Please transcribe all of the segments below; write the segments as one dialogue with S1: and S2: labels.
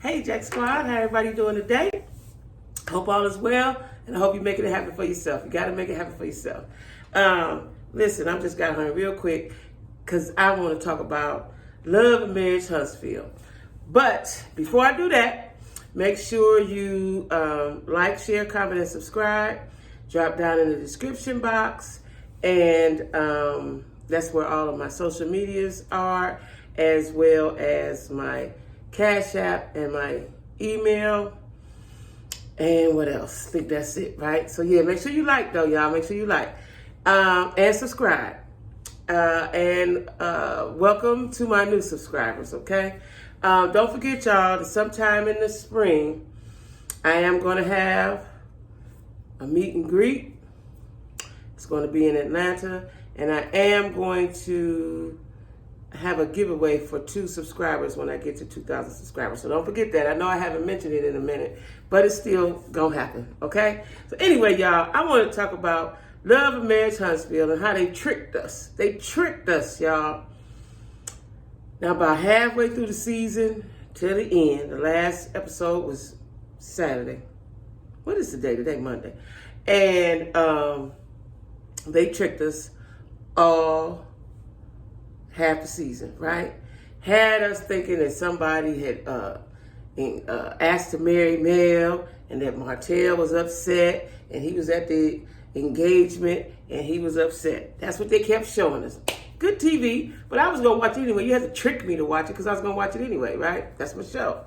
S1: Hey, Jack Squad, how everybody doing today? Hope all is well, and I hope you're making it happen for yourself. You got to make it happen for yourself. Listen, I just got home real quick because I want to talk about love and marriage Huntsville. But before I do that, make sure you like, share, comment, and subscribe. Drop down in the description box, and that's where all of my social medias are, as well as my Cash App and my email. And what else? I think that's it, right? So yeah, make sure you like though, y'all. Make sure you like and subscribe. And welcome to my new subscribers, okay? Don't forget, y'all, that sometime in the spring, I am going to have a meet and greet. It's going to be in Atlanta, and I am going to have a giveaway for 2 subscribers when I get to 2,000 subscribers. So don't forget that. I know I haven't mentioned it in a minute, but it's still going to happen, okay? So anyway, y'all, I want to talk about Love and Marriage Huntsville and how they tricked us. They tricked us, y'all. Now, about halfway through the season till the end, the last episode was Saturday. What is the day? Today, Monday. And they tricked us all half the season, right? Had us thinking that somebody had asked to marry Mel, and that Martell was upset, and he was at the engagement, and he was upset. That's what they kept showing us. Good TV, but I was going to watch it anyway. You had to trick me to watch it because I was going to watch it anyway, right? That's my show.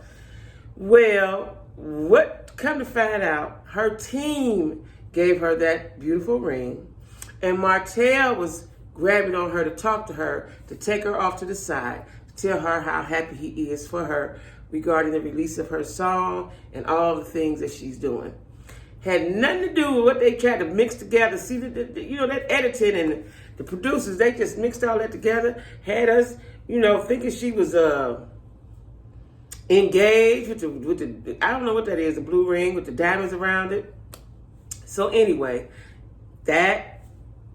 S1: Well, what come to find out, her team gave her that beautiful ring, and Martell was grabbing on her to talk to her, to take her off to the side, to tell her how happy he is for her regarding the release of her song and all the things that she's doing. Had nothing to do with what they tried to mix together. See, that editing and the producers, they just mixed all that together, had us, thinking she was engaged with the, I don't know what that is, the blue ring with the diamonds around it. So anyway, that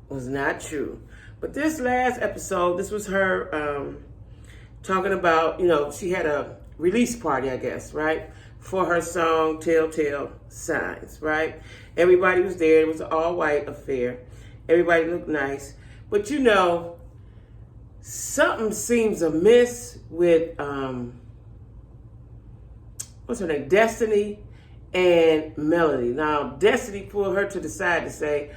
S1: was not true. But this last episode, this was her talking about, she had a release party, I guess, right? For her song, Telltale Signs, right? Everybody was there. It was an all-white affair. Everybody looked nice. But, something seems amiss with, what's her name? Destiny and Melody. Now, Destiny pulled her to the side to say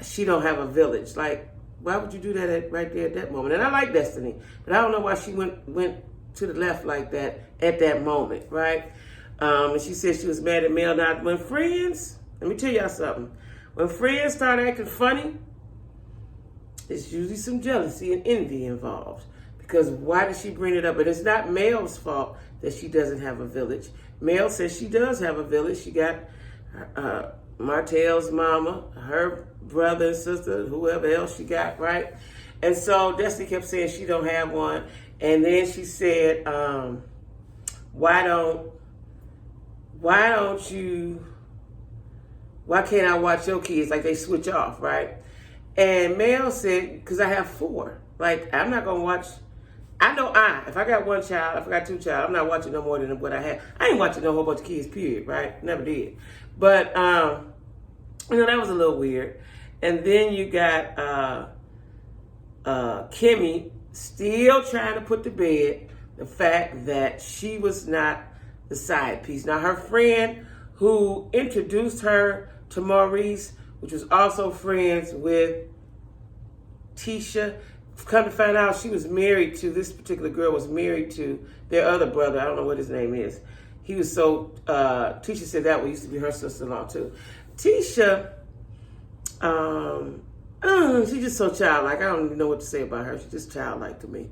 S1: she don't have a village. Like, why would you do that right there at that moment? And I like Destiny, but I don't know why she went to the left like that at that moment, right? And she said she was mad at Mel. Now, when friends, let me tell y'all something. When friends start acting funny, there's usually some jealousy and envy involved. Because why did she bring it up? But it's not Mel's fault that she doesn't have a village. Mel says she does have a village. She got Martell's mama, her brother and sister, whoever else she got, right? And so Destiny kept saying she don't have one. And then she said, why can't I watch your kids? Like they switch off, right? And Mel said, because I have 4. Like, I'm not going to watch. If I got 1 child, if I got 2 child, I'm not watching no more than what I have. I ain't watching no whole bunch of kids, period, right? Never did. But, that was a little weird. And then you got Kimmy still trying to put to bed the fact that she was not the side piece. Now, her friend who introduced her to Maurice, which was also friends with Tisha, come to find out she was married to, this particular girl was married to their other brother. I don't know what his name is. He was so, Tisha said that one used to be her sister-in-law too. Tisha, she's just so childlike. I don't even know what to say about her. She's just childlike to me.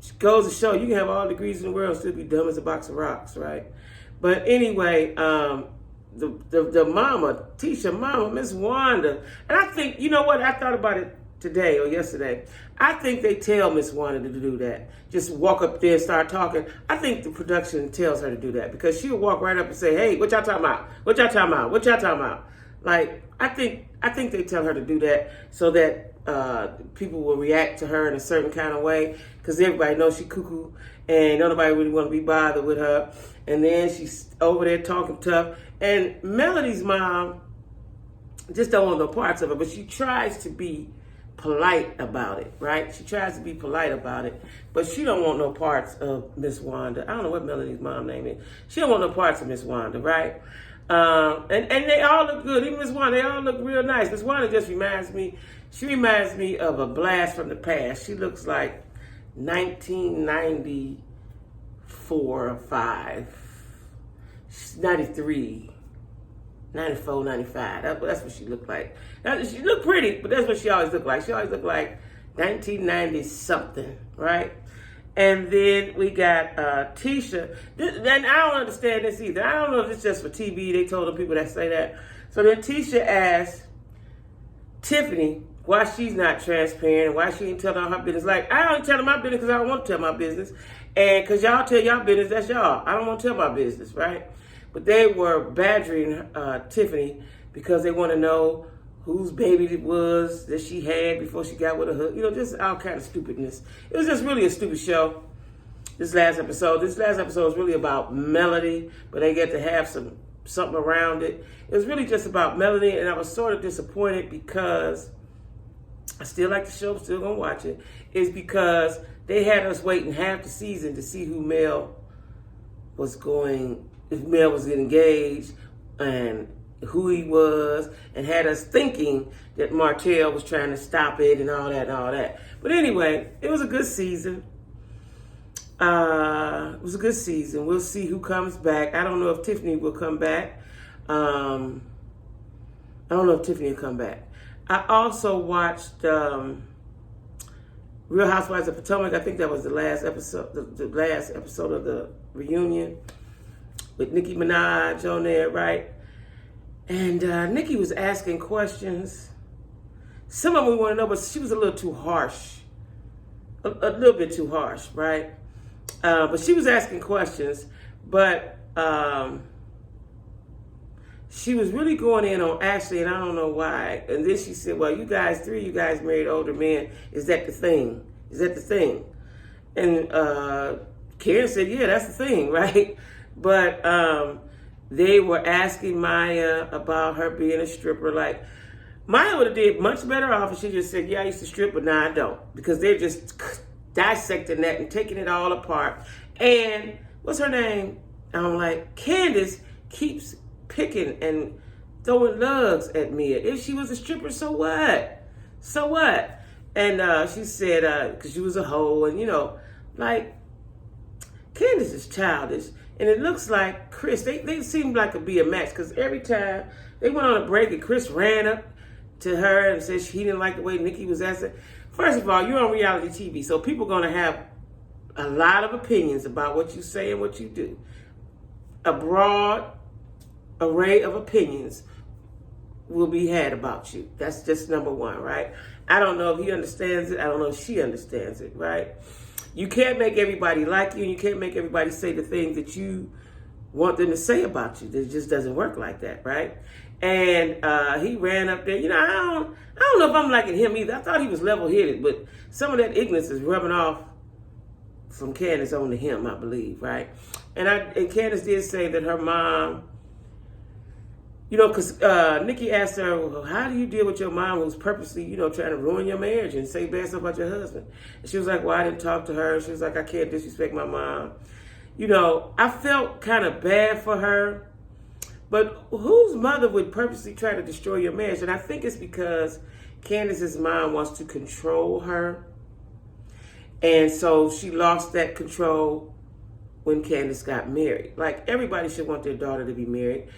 S1: She goes to show you can have all degrees in the world and still be dumb as a box of rocks, right? But anyway, the mama, Tisha mama, Miss Wanda, and I think, you know what? I thought about it today or yesterday. I think they tell Miss Wanda to do that. Just walk up there and start talking. I think the production tells her to do that because she'll walk right up and say, "Hey, what y'all talking about? What y'all talking about? What y'all talking about?" Like, I think they tell her to do that so that people will react to her in a certain kind of way because everybody knows she cuckoo and nobody really want to be bothered with her. And then she's over there talking tough. And Melody's mom just don't want no parts of it, but she tries to be polite about it, right? She tries to be polite about it, but she don't want no parts of Miss Wanda. I don't know what Melody's mom name is. She don't want no parts of Miss Wanda, right? And they all look good. Even Miss Wanda, they all look real nice. Miss Wanda just reminds me of a blast from the past. She looks like 1994 or 5, 93. 94, 95. That's what she looked like. Now, she looked pretty, but that's what she always looked like. She always looked like 1990 something, right? And then we got Tisha. And I don't understand this either. I don't know if it's just for TV. They told the people that say that. So then Tisha asked Tiffany why she's not transparent and why she ain't telling all her business. Like, I don't tell my business because I don't want to tell my business. And because y'all tell y'all business, that's y'all. I don't want to tell my business, right? But they were badgering Tiffany because they want to know whose baby it was that she had before she got with her husband. You know, just all kind of stupidness. It was just really a stupid show. This last episode is really about Melody, but they get to have something around it. It was really just about Melody, and I was sort of disappointed because I still like the show, still gonna watch it. Is because they had us waiting half the season to see who Mel was going. If Mel was getting engaged and who he was, and had us thinking that Martell was trying to stop it and all that. But anyway, it was a good season. We'll see who comes back. I don't know if Tiffany will come back. I also watched Real Housewives of Potomac. I think that was the last episode of the reunion with Nicki Minaj on there, right? And Nicki was asking questions. Some of them we want to know, but she was a little too harsh. A little bit too harsh, right? But she was asking questions, but she was really going in on Ashley, and I don't know why. And then she said, well, you guys married older men. Is that the thing? And Karen said, yeah, that's the thing, right? But they were asking Maya about her being a stripper. Like, Maya would have did much better off if she just said, yeah, I used to strip, but now I don't. Because they're just dissecting that and taking it all apart. And what's her name? I'm like, Candace keeps picking and throwing lugs at Mia. If she was a stripper, so what? And she said, because she was a hoe, and like, Candace is childish. And it looks like Chris, they seem like be a match, because every time they went on a break and Chris ran up to her and said he didn't like the way Nikki was asking. First of all, you're on reality TV, so people are going to have a lot of opinions about what you say and what you do. A broad array of opinions will be had about you. That's just number one, right? I don't know if he understands it. I don't know if she understands it, right? You can't make everybody like you, and you can't make everybody say the things that you want them to say about you. It just doesn't work like that, right? And he ran up there. I don't know if I'm liking him either. I thought he was level-headed, but some of that ignorance is rubbing off from Candace onto him, I believe, right? And Candace did say that her mom, because Nikki asked her, well, how do you deal with your mom who's purposely, trying to ruin your marriage and say bad stuff about your husband? And she was like, well, I didn't talk to her. She was like, I can't disrespect my mom. I felt kind of bad for her. But whose mother would purposely try to destroy your marriage? And I think it's because Candace's mom wants to control her. And so she lost that control when Candace got married. Like, everybody should want their daughter to be married,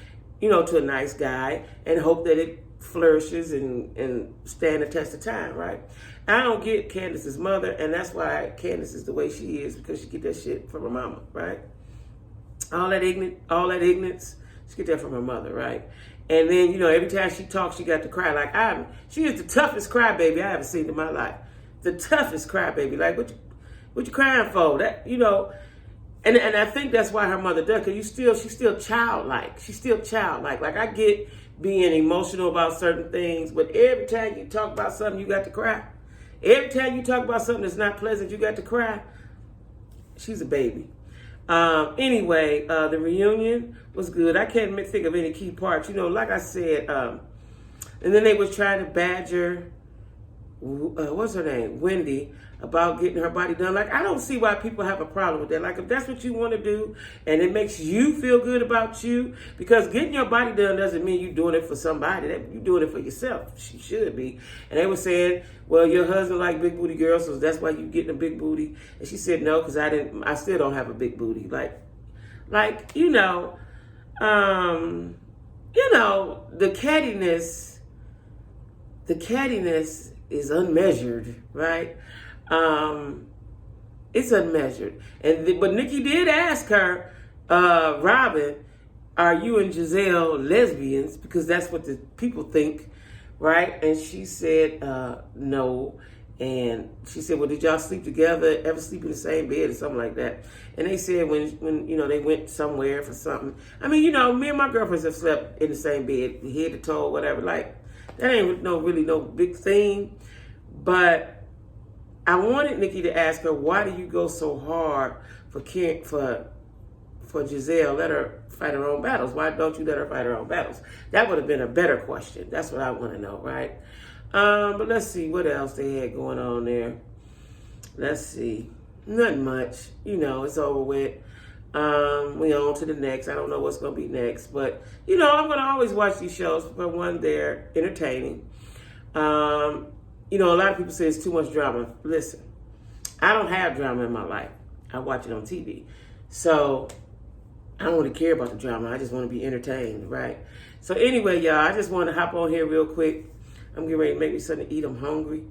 S1: to a nice guy, and hope that it flourishes and stand the test of time, right? I don't get Candace's mother, and that's why Candace is the way she is, because she get that shit from her mama, right? All that ignorance, she get that from her mother, right? And then, every time she talks, she got to cry. Like, she is the toughest crybaby I ever seen in my life. The toughest crybaby. Like, what you crying for? That, And I think that's why her mother does, because she's still childlike. She's still childlike. Like, I get being emotional about certain things, but every time you talk about something, you got to cry. Every time you talk about something that's not pleasant, you got to cry. she's a baby. Anyway, the reunion was good. I can't think of any key parts. You know, like I said, and then they was trying to badger, what's her name, Wendy, about getting her body done. Like, I don't see why people have a problem with that. Like, if that's what you want to do and it makes you feel good about you, because getting your body done doesn't mean you're doing it for somebody. You're doing it for yourself. She should be. And they were saying, well, your husband like big booty girls, so that's why you getting a big booty. And she said, no, because I still don't have a big booty. Like, you know, the cattiness is unmeasured, right? It's unmeasured. But Nikki did ask her, Robin, are you and Giselle lesbians? Because that's what the people think, right? And she said, no. And she said, well, did y'all sleep together, ever sleep in the same bed or something like that? And they said when you know, they went somewhere for something. I mean, you know, me and my girlfriends have slept in the same bed, head to toe, whatever. Like, that ain't really no big thing. But I wanted Nikki to ask her, why do you go so hard for Giselle? Let her fight her own battles. Why don't you let her fight her own battles? That would have been a better question. That's what I want to know, right? But let's see what else they had going on there. Let's see. Nothing much. You know, it's over with. We on to the next. I don't know what's going to be next. But, you know, I'm going to always watch these shows. For one, they're entertaining. You know, a lot of people say it's too much drama. Listen, I don't have drama in my life. I watch it on TV. So I don't really care about the drama. I just want to be entertained, right? So anyway, y'all, I just want to hop on here real quick. I'm getting ready to make me something to eat. I'm hungry.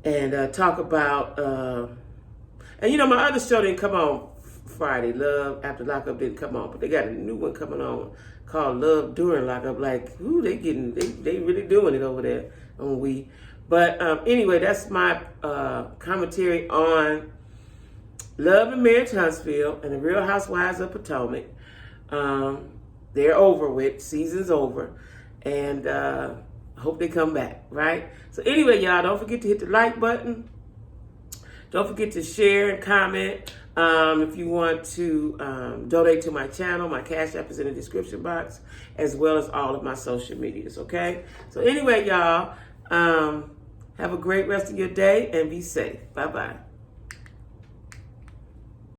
S1: And talk about, and you know, my other show didn't come on Friday. Love After Lockup didn't come on. But they got a new one coming on called Love During Lockup. Like, ooh, they really doing it over there on We. But anyway, that's my commentary on Love and Marriage Huntsville and the Real Housewives of Potomac. They're over with. Season's over. And I hope they come back, right? So anyway, y'all, don't forget to hit the like button. Don't forget to share and comment. If you want to donate to my channel, my Cash App is in the description box, as well as all of my social medias, okay? So anyway, y'all, have a great rest of your day and be safe. Bye-bye.